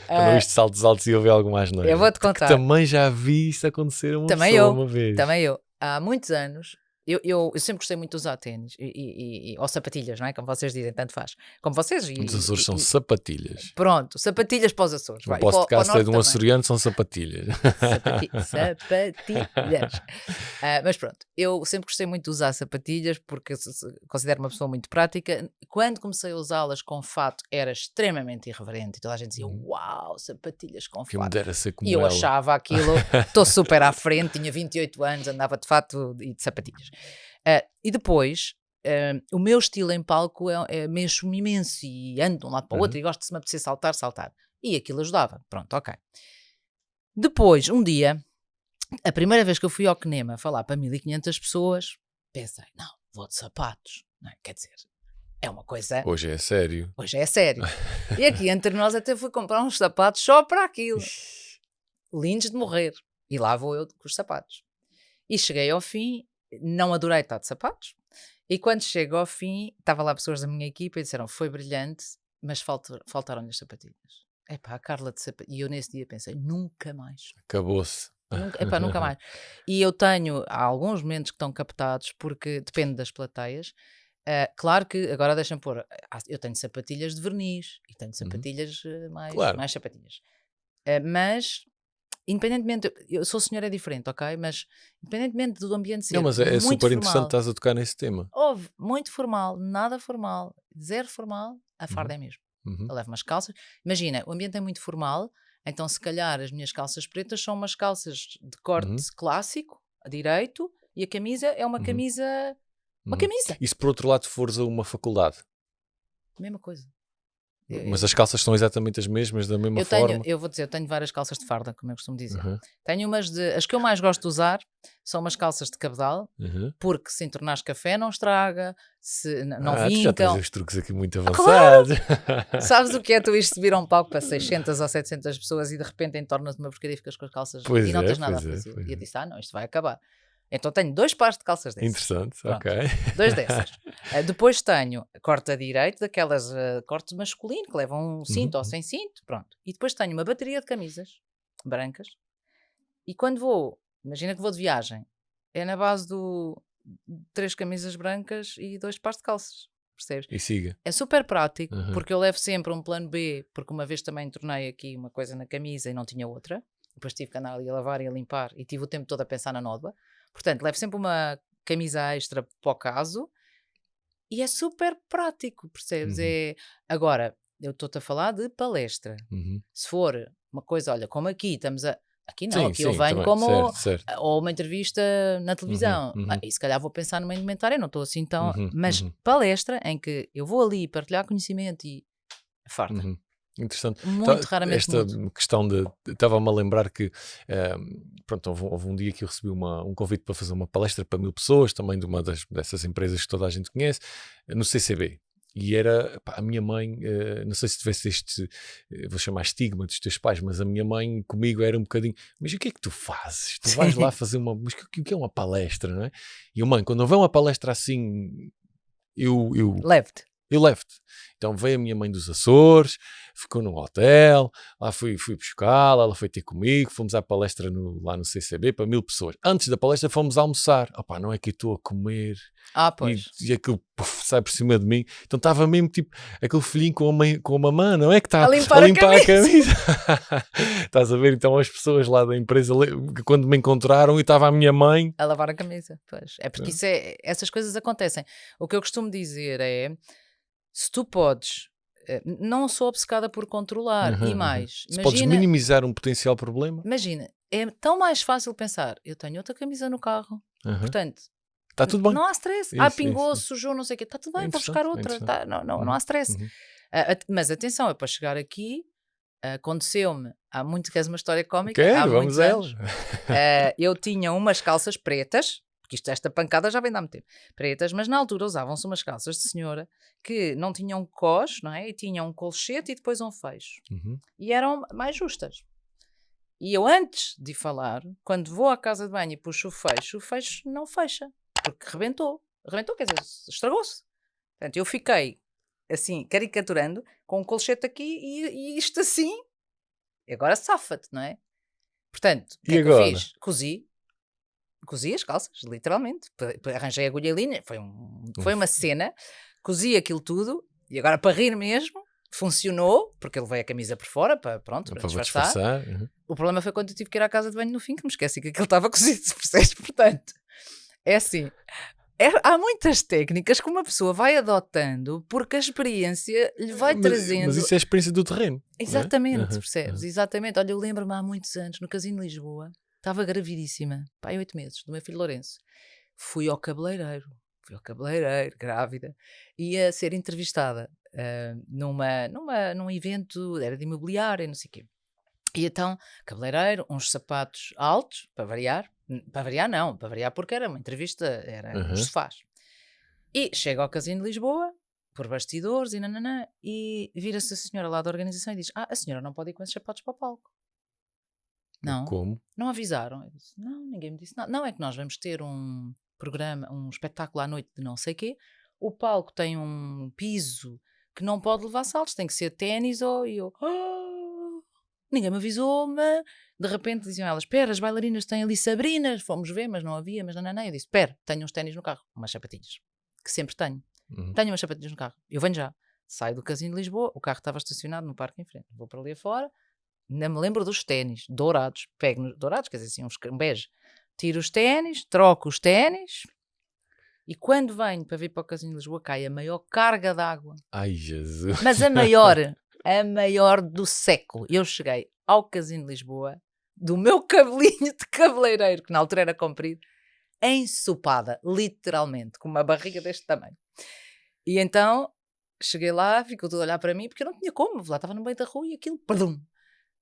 Para não isto saltos altos e ouvir algo mais, não é? Eu vou-te contar. Também já vi isso acontecer a uma pessoa uma vez. Também eu. Há muitos anos, eu sempre gostei muito de usar ténis ou sapatilhas, não é? Como vocês dizem, tanto faz. Como vocês. Os Açores são sapatilhas. Pronto, sapatilhas para os Açores. O podcast é de um açoriano, são sapatilhas. Sapatilhas. Mas pronto, eu sempre gostei muito de usar sapatilhas porque considero uma pessoa muito prática. Quando comecei a usá-las com fato, era extremamente irreverente. E toda a gente dizia, uau, sapatilhas com Que me fato. dera ser como E eu ela. achava aquilo, estou super à frente, tinha 28 anos, andava de fato e de sapatilhas. E depois, o meu estilo em palco mexo-me imenso e ando de um lado para o outro e gosto de se me apetecer saltar. E aquilo ajudava. Pronto, ok. Depois, um dia, a primeira vez que eu fui ao Kinema falar para 1500 pessoas, pensei, não, vou de sapatos. Não é? Quer dizer, é uma coisa... Hoje é sério. Hoje é sério. E aqui entre nós até fui comprar uns sapatos só para aquilo. Lindos de morrer. E lá vou eu com os sapatos. E cheguei ao fim, não adorei estar de sapatos. E quando chego ao fim, estava lá pessoas da minha equipa e disseram, foi brilhante, mas faltaram-lhe as sapatilhas. Epá, a Carla de sapatilhas. E eu nesse dia pensei, nunca mais. Acabou-se. Nunca mais. E eu tenho há alguns momentos que estão captados, porque depende das plateias. Claro que, agora deixa-me pôr, eu tenho sapatilhas de verniz e tenho sapatilhas mais sapatilhas. Mas, independentemente, eu sou senhora diferente, ok? Mas, independentemente do ambiente ser Não, mas é muito super formal, interessante estás a tocar nesse tema. houve muito formal, nada formal, zero formal, a farda é mesmo. Eu levo umas calças. Imagina, o ambiente é muito formal, então se calhar as minhas calças pretas são umas calças de corte clássico, a direito, e a camisa é uma camisa... Uma camisa. E se por outro lado fores a uma faculdade? Mesma coisa. Mas as calças são exatamente as mesmas, da mesma forma? Eu vou dizer, eu tenho várias calças de farda, como eu costumo dizer. Tenho as que eu mais gosto de usar são umas calças de cabedal, porque se entornares café não estraga, se não Tu já tens vincam. os truques aqui muito avançados. Sabes o que é tu ires subir a um palco para 600 ou 700 pessoas e de repente entornas-te uma porcaria e ficas com as calças e não tens nada a fazer. E eu disse, não, isto vai acabar. Então tenho 2 pares de calças dessas. Interessante, Pronto, ok. 2 dessas. Depois tenho corte a direito, daquelas cortes masculino, que levam um cinto ou sem cinto, pronto. E depois tenho uma bateria de camisas brancas. E quando vou, imagina que vou de viagem, é na base do 3 camisas brancas e 2 pares de calças. Percebes? E siga. É super prático, porque eu levo sempre um plano B, porque uma vez também tornei aqui uma coisa na camisa e não tinha outra. Depois tive que andar ali a lavar e a limpar e tive o tempo todo a pensar na nódoa. Portanto, levo sempre uma camisa extra para o caso e é super prático, percebes? Agora, eu estou-te a falar de palestra. Se for uma coisa, olha, como aqui estamos a... Aqui não, aqui eu venho também, como... certo. Ou uma entrevista na televisão. E se calhar vou pensar numa indumentária, não estou assim tão... Mas palestra em que eu vou ali partilhar conhecimento e... farta. Interessante. Muito raramente esta mudo. Questão de... Estava-me a lembrar que pronto, houve um dia que eu recebi um convite para fazer uma palestra para 1000 pessoas, também de uma dessas empresas que toda a gente conhece, no CCB. E era, a minha mãe, não sei se tivesse este, vou chamar estigma dos teus pais, mas a minha mãe comigo era um bocadinho, mas o que é que tu fazes? Tu vais lá fazer mas o que é uma palestra, não é? E eu, mãe, quando houver uma palestra assim, eu Leve-te. Eu levo-te. Então veio a minha mãe dos Açores, ficou num hotel, lá fui buscá-la, ela foi ter comigo, fomos à palestra lá no CCB para 1000 pessoas. Antes da palestra fomos almoçar. Opá, não é que eu estou a comer Pois. e aquilo sai por cima de mim. Então estava mesmo tipo aquele filhinho com a mamã, não é que está a limpar a camisa. Estás a ver? Então as pessoas lá da empresa, quando me encontraram e estava a minha mãe a lavar a camisa. Pois. É porque essas coisas acontecem. O que eu costumo dizer é, se tu podes, não sou obcecada por controlar, e mais, se podes minimizar um potencial problema, imagina, é tão mais fácil pensar, eu tenho outra camisa no carro, portanto, está tudo bem. Não há stress. Pingou, sujou, não sei o quê, está tudo bem, vou buscar outra, não há stress. Mas atenção, para chegar aqui, aconteceu-me, queres uma história cómica? Quero, vamos a ela. Eu tinha umas calças pretas, porque esta pancada já vem de há muito tempo, pretas, mas na altura usavam-se umas calças de senhora que não tinham cós, não é? E tinham um colchete e depois um fecho. E eram mais justas. E eu, antes de falar, quando vou à casa de banho e puxo o fecho não fecha, porque rebentou. Rebentou, quer dizer, estragou-se. Portanto, eu fiquei, assim, caricaturando, com um colchete aqui e isto assim. E agora safa-te, não é? Portanto, o que é que eu fiz? Cozi as calças, literalmente. Arranjei agulha e linha, foi uma cena. Cozi aquilo tudo, e agora para rir mesmo, funcionou, porque eu levei a camisa por fora, para disfarçar. O problema foi quando eu tive que ir à casa de banho no fim, que me esqueci que aquilo estava cozido, percebes? Portanto, é assim... há muitas técnicas que uma pessoa vai adotando porque a experiência lhe vai trazendo... Mas isso é a experiência do terreno. Exatamente, percebes? Exatamente. Olha, eu lembro-me há muitos anos, no Casino de Lisboa, estava gravidíssima, 8 meses, do meu filho Lourenço. Fui ao cabeleireiro, grávida, ia ser entrevistada num evento, era de imobiliário, não sei o quê. E então, cabeleireiro, uns sapatos altos, para variar porque era uma entrevista, era nos sofás. E chego ao Casino de Lisboa, por bastidores e nananã, e vira-se a senhora lá da organização e diz: a senhora não pode ir com esses sapatos para o palco. Não. Como? Não avisaram. Eu disse: não, ninguém me disse nada. Não, é que nós vamos ter um programa, um espetáculo à noite de não sei quê, o palco tem um piso que não pode levar saltos, tem que ser ténis e eu... Ninguém me avisou-me. De repente diziam elas: espera, as bailarinas têm ali Sabrinas. Fomos ver, mas não havia, mas não. Eu disse: espera, tenho uns ténis no carro, umas sapatilhas, que sempre tenho. Tenho umas sapatilhas no carro, eu venho já. Saio do Casino de Lisboa, o carro estava estacionado no parque em frente. Vou para ali afora, ainda me lembro dos ténis dourados. Pego dourados, quer dizer assim, um bege. Tiro os ténis, troco os ténis. E quando venho para vir para o Casino de Lisboa, cai a maior carga de água. Ai, Jesus! Mas a maior do século. Eu cheguei ao Casino de Lisboa, do meu cabelinho de cabeleireiro, que na altura era comprido, ensopada, literalmente, com uma barriga deste tamanho. E então, cheguei lá, ficou tudo a olhar para mim, porque eu não tinha como, lá estava no meio da rua e aquilo, perdão.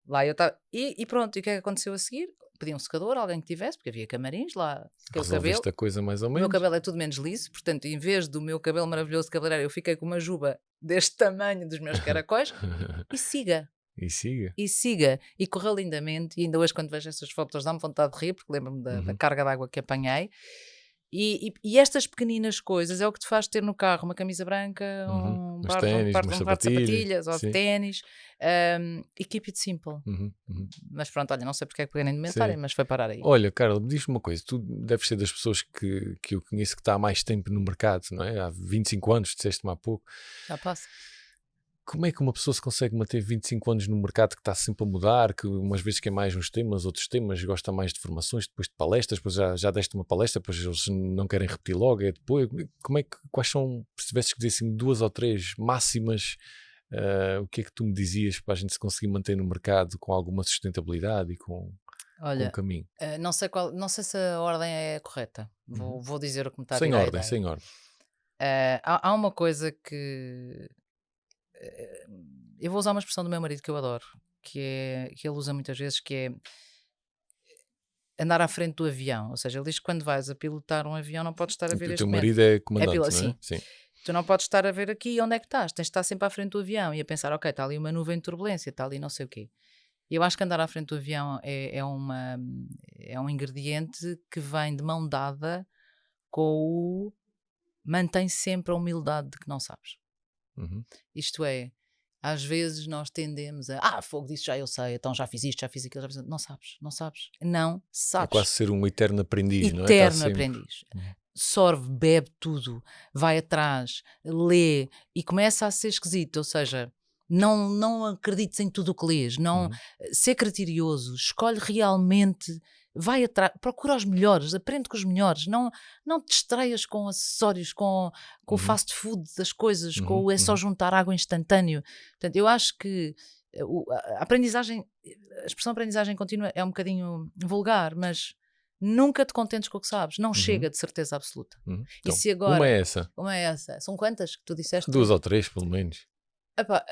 Lá eu estava, e pronto, e o que é que aconteceu a seguir? Pedi um secador, alguém que tivesse, porque havia camarins lá, sequei o cabelo. A coisa mais ou O menos. meu cabelo é tudo menos liso, portanto, em vez do meu cabelo maravilhoso de cabeleireiro, eu fiquei com uma juba deste tamanho dos meus caracóis. E siga. E correu lindamente. E ainda hoje, quando vejo essas fotos, dá-me vontade de rir, porque lembro-me da carga de água que apanhei. E estas pequeninas coisas é o que te faz ter no carro uma camisa branca, um par de sapatilhas ou de ténis, e keep it simple. Mas pronto, olha, não sei porque é que peguei na indumentária, mas foi parar aí. Olha, Carla, diz-me uma coisa, tu deves ser das pessoas que eu conheço que está há mais tempo no mercado, não é? Há 25 anos, disseste-me há pouco. Já passa. Como é que uma pessoa se consegue manter 25 anos no mercado que está sempre a mudar, que umas vezes quer mais uns temas, outros temas, gosta mais de formações, depois de palestras, depois já deste uma palestra, depois eles não querem repetir logo, é depois. Quais são, se tivesses que dizer assim 2 ou 3 máximas, o que é que tu me dizias para a gente se conseguir manter no mercado com alguma sustentabilidade e com um caminho? Não sei se a ordem é correta, vou dizer o que me está a Sem vir à ordem, ideia. sem ordem. Há uma coisa que... eu vou usar uma expressão do meu marido que eu adoro, que ele usa muitas vezes, que é andar à frente do avião. Ou seja, ele diz que quando vais a pilotar um avião não podes estar a ver O este teu momento. marido é comandante, não é? Sim. Tu não podes estar a ver aqui onde é que estás. Tens de estar sempre à frente do avião e a pensar: ok, está ali uma nuvem de turbulência, está ali não sei o quê. E eu acho que andar à frente do avião é um ingrediente que vem de mão dada com o mantém sempre a humildade de que não sabes. Isto é, às vezes nós tendemos a fogo disso já eu sei, então já fiz isto, já fiz aquilo, já fiz... Não sabes. É quase ser um eterno aprendiz, não é? Eterno aprendiz. Sorve, bebe tudo, vai atrás, lê e começa a ser esquisito, ou seja, não acredites em tudo o que lês, ser criterioso, escolhe realmente, vai atrás, procura os melhores, aprende com os melhores, não te distraias com acessórios, com o fast food das coisas, com o é só juntar água instantâneo. Portanto, eu acho que a aprendizagem, a expressão aprendizagem contínua é um bocadinho vulgar, mas nunca te contentes com o que sabes, não chega de certeza absoluta. Então, E se agora, uma é essa. São quantas que tu disseste? 2 ou 3, pelo menos. Epá,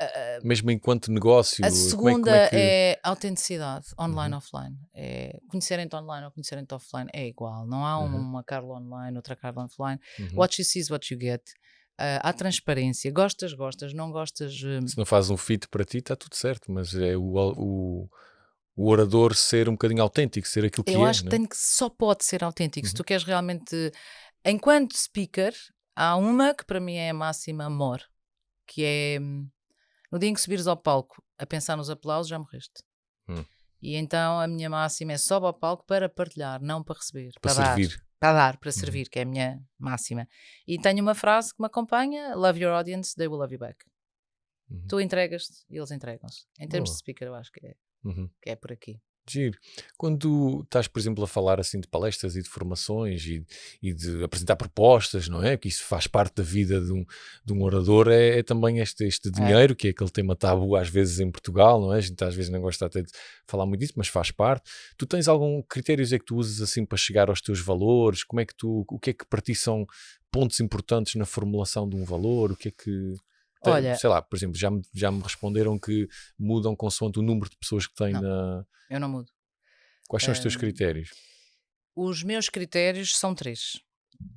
Mesmo enquanto negócio? a Como segunda é que... é autenticidade, online, Uhum. offline. É, conhecerem-te online ou conhecerem-te offline é igual. Não há Uhum. uma Carla online, outra Carla offline. Uhum. What you see is what you get. Há transparência. Gostas, não gostas. Se não faz um fit para ti, está tudo certo, mas é o orador ser um bocadinho autêntico, ser aquilo que Eu é, acho que né? só pode ser autêntico. Se Uhum. tu queres realmente. Enquanto speaker, há uma que para mim é a máxima amor, que é no dia em que subires ao palco a pensar nos aplausos, já morreste. Hum. E então a minha máxima é sobe ao palco para partilhar, não para receber, Para para dar. servir. Para dar, para Uhum. servir, que é a minha máxima. E tenho uma frase que me acompanha: Love your audience, they will love you back. Uhum. Tu entregas-te e eles entregam-se. Em termos Boa. de speaker, eu acho que Uhum. é por aqui. Giro. Quando estás, por exemplo, a falar assim de palestras e de formações e de apresentar propostas, não é? Que isso faz parte da vida de um orador, é também este dinheiro, que é aquele tema tabu às vezes em Portugal, não é? A gente às vezes não gosta até de falar muito disso, mas faz parte. Tu tens algum critérios é que tu usas assim para chegar aos teus valores? Como é que o que é que para ti são pontos importantes na formulação de um valor? O que é que... Olha, sei lá, por exemplo, já me responderam que mudam consoante o número de pessoas que têm não. na... eu não mudo. Quais são os teus critérios? Os meus critérios são 3.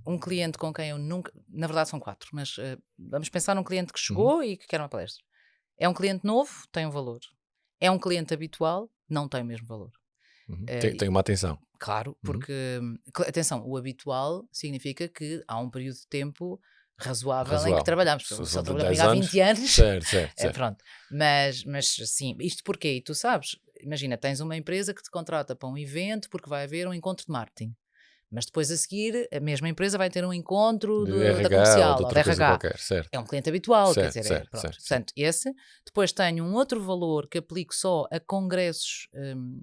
Um cliente com quem eu nunca... Na verdade são 4, mas vamos pensar num cliente que chegou e que quer uma palestra. É um cliente novo, tem um valor. É um cliente habitual, não tem o mesmo valor. Uhum. Tem uma atenção. Claro, porque... Atenção, o habitual significa que há um período de tempo razoável em que trabalhamos. Se ele trabalha comigo há 20 anos... Certo. Pronto. Mas sim, isto porquê? E tu sabes, imagina, tens uma empresa que te contrata para um evento porque vai haver um encontro de marketing. Mas depois a seguir, a mesma empresa vai ter um encontro De da RH comercial ou de ou outra da coisa RH. qualquer, certo. É um cliente habitual, quer Certo, dizer, pronto. certo. Portanto, esse. Depois tenho um outro valor que aplico só a congressos,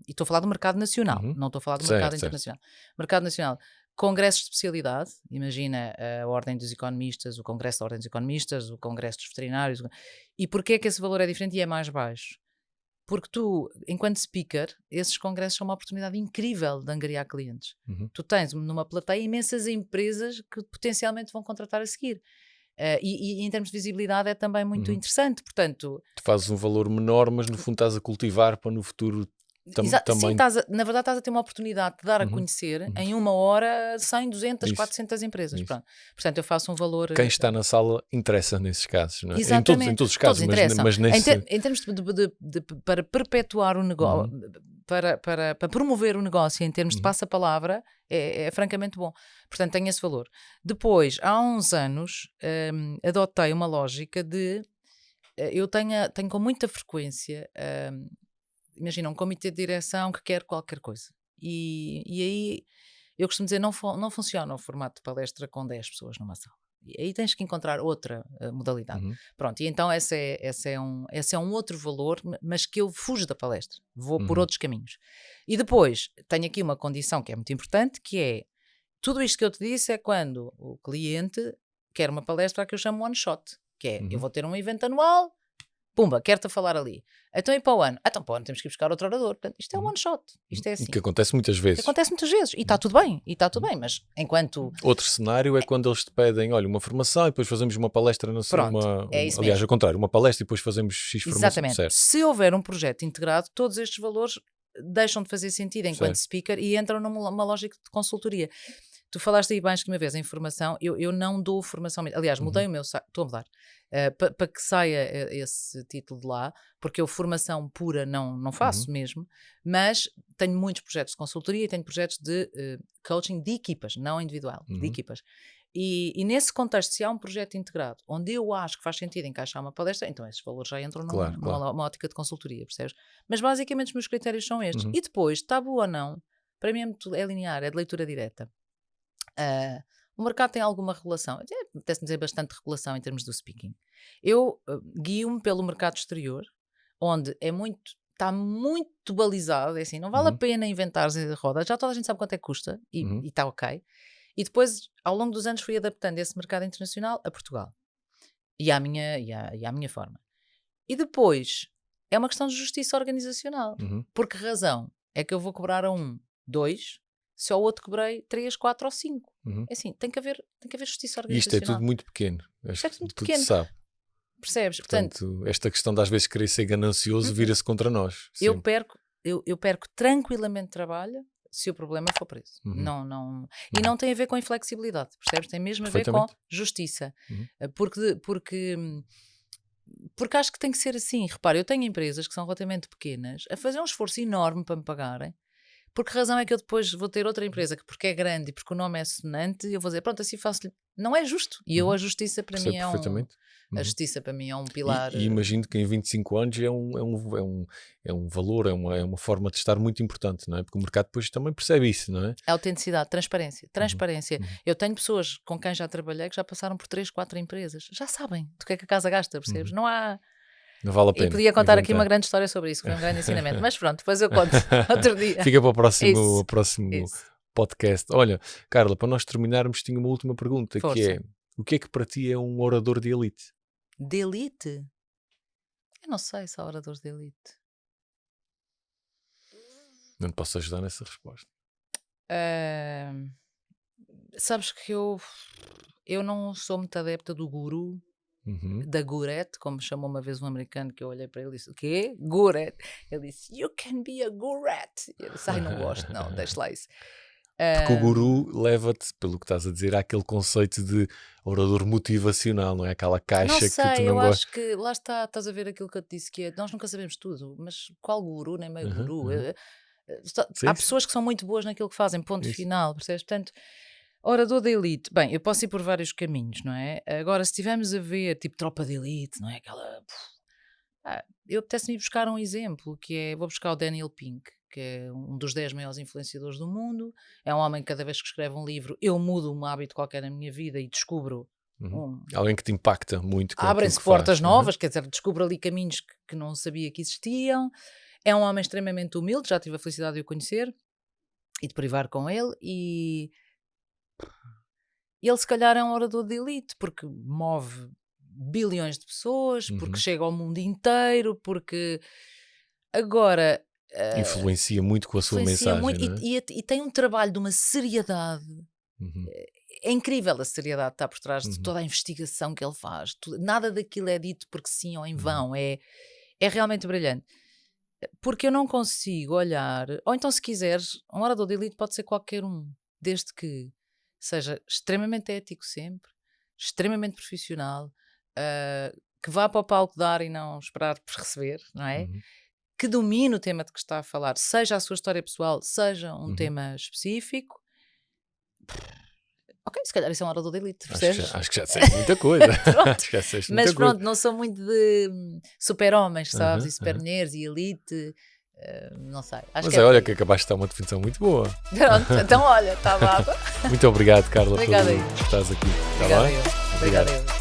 e estou a falar do mercado nacional, não estou a falar do mercado internacional. Mercado nacional, congressos de especialidade, imagina a Ordem dos Economistas, o Congresso da Ordem dos Economistas, o Congresso dos Veterinários. E porquê é que esse valor é diferente e é mais baixo? Porque tu, enquanto speaker, esses congressos são uma oportunidade incrível de angariar clientes. Tu tens numa plateia imensas empresas que potencialmente vão contratar a seguir. E em termos de visibilidade é também muito interessante. Portanto, tu fazes um valor menor, mas no fundo estás a cultivar para no futuro também... Sim, na verdade estás a ter uma oportunidade de dar a conhecer em uma hora 100, 200, 400 empresas. Pronto. Portanto, eu faço um valor... Quem está na sala interessa nesses casos, não é? Exatamente. Em todos os casos, mas nesse... Em termos para perpetuar o negócio, para promover o negócio em termos de passa-palavra, é francamente bom. Portanto, tem esse valor. Depois, há uns anos, adotei uma lógica de... eu tenho com muita frequência... imagina, um comitê de direção que quer qualquer coisa. E aí, eu costumo dizer, não funciona o formato de palestra com 10 pessoas numa sala. E aí tens que encontrar outra modalidade. Pronto, e então esse é um outro valor, mas que eu fujo da palestra. Vou por outros caminhos. E depois, tenho aqui uma condição que é muito importante, que é, tudo isto que eu te disse é quando o cliente quer uma palestra que eu chamo one shot, que é, eu vou ter um evento anual, pumba, quero-te a falar ali. Então e para o ano? Então para o ano temos que ir buscar outro orador. Portanto, isto é um one shot. Isto é assim. Que acontece muitas vezes. Acontece muitas vezes. E está tudo bem. Mas enquanto... Outro cenário é quando eles te pedem, olha, uma formação e depois fazemos uma palestra na Pronto, é isso aliás, mesmo. ao contrário, uma palestra e depois fazemos X formação. Exatamente. Certo. Se houver um projeto integrado, todos estes valores deixam de fazer sentido enquanto speaker e entram numa lógica de consultoria. Tu falaste aí mais que uma vez em formação, eu não dou formação, aliás, mudei o meu, estou a mudar, para que saia esse título de lá, porque eu formação pura não faço mesmo, mas tenho muitos projetos de consultoria e tenho projetos de coaching de equipas, não individual, de equipas. E nesse contexto, se há um projeto integrado, onde eu acho que faz sentido encaixar uma palestra, então esses valores já entram numa ótica de consultoria, percebes? Mas basicamente os meus critérios são estes. E depois, tabu ou não, para mim é linear, é de leitura direta. O mercado tem alguma regulação, apetece-me dizer bastante regulação em termos do speaking. Eu guio-me pelo mercado exterior, onde está muito balizado, é assim, não vale a pena inventar rodas, já toda a gente sabe quanto é que custa e está ok. E depois, ao longo dos anos, fui adaptando esse mercado internacional a Portugal e à minha forma. E depois, é uma questão de justiça organizacional. Por que razão é que eu vou cobrar a 1, 2, se ao outro cobrei 3, 4 ou 5? É assim, tem que haver justiça organizacional. Isto é tudo muito pequeno. Isto é tudo muito tudo pequeno. se sabe. Percebes? Portanto, Portanto, esta questão de às vezes querer ser ganancioso vira-se contra nós. eu sempre. perco, eu perco tranquilamente trabalho se o problema for preço. E não tem a ver com inflexibilidade, percebes? Tem mesmo a ver com Perfeitamente. justiça. Uhum. Porque acho que tem que ser assim. Repara, eu tenho empresas que são relativamente pequenas a fazer um esforço enorme para me pagarem. Por que razão é que eu depois vou ter outra empresa que, porque é grande e porque o nome é sonante, eu vou dizer, pronto, assim faço-lhe. Não é justo. E a justiça para Percebo mim perfeitamente. a justiça para mim é um pilar. E imagino que em 25 anos é um valor, é uma forma de estar muito importante, não é? Porque o mercado depois também percebe isso, não é? Autenticidade, transparência. Uhum. Eu tenho pessoas com quem já trabalhei que já passaram por 3, 4 empresas. Já sabem do que é que a casa gasta, percebes? Não há... Não vale a pena. E podia contar aqui uma inventar. grande história sobre isso, que foi um grande ensinamento. Mas pronto, depois eu conto outro dia. Fica para Isso, o próximo isso. podcast. Olha, Carla, para nós terminarmos, tinha uma última pergunta, que Força. é: o que é que para ti é um orador de elite? De elite? Eu não sei se há oradores de elite. Não te posso ajudar nessa resposta. Sabes que eu não sou muito adepta do guru, Uhum. da gurete, como chamou uma vez um americano, que eu olhei para ele e disse, o quê? Gurete. Ele disse, you can be a gurete. Eu disse, ai, não gosto, não, deixa lá isso. Porque o guru leva-te, pelo que estás a dizer, àquele conceito de orador motivacional, não é? Aquela caixa Não que sei, tu eu não acho gostas. que, lá está, estás a ver aquilo que eu te disse, que é, nós nunca sabemos tudo, mas qual guru, nem meio guru? Sim, Há sim. pessoas que são muito boas naquilo que fazem, ponto Isso. final, percebes? Portanto, orador de elite, bem, eu posso ir por vários caminhos, não é? Agora, se estivermos a ver, tipo, tropa de elite, não é? Eu apetece-me ir buscar um exemplo, que é, vou buscar o Daniel Pink, que é um dos 10 maiores influenciadores do mundo, é um homem que cada vez que escreve um livro, eu mudo um hábito qualquer na minha vida e descubro Alguém que te impacta muito com aquilo abrem-se que portas faz. novas, quer dizer, descubro ali caminhos que não sabia que existiam. É um homem extremamente humilde, já tive a felicidade de o conhecer e de privar com ele, e ele se calhar é um orador de elite, porque move bilhões de pessoas, porque chega ao mundo inteiro, porque agora Influencia muito com a sua influencia mensagem, muito não é? e tem um trabalho de uma seriedade. Uhum. É incrível a seriedade que está por trás de toda a investigação que ele faz. Nada daquilo é dito porque sim ou em vão. É realmente brilhante. Porque eu não consigo olhar... Ou então, se quiseres, um orador de elite pode ser qualquer um. Desde que seja extremamente ético sempre, extremamente profissional, que vá para o palco dar e não esperar por receber, não é? Que domine o tema de que está a falar, seja a sua história pessoal, seja um tema específico. Ok, se calhar isso é um orador de elite, percebes? Acho que já disseste muita coisa. Acho que já disseste muita Mas coisa. pronto, não sou muito de super-homens, sabes? E super-mulheres e elite, não sei. Acho Mas que olha que acabaste de dar uma definição muito boa. Pronto, então olha, está bem. Muito obrigado, Carla, Obrigada por aí. estás aqui. Tá Obrigada bem? eu. Obrigada eu.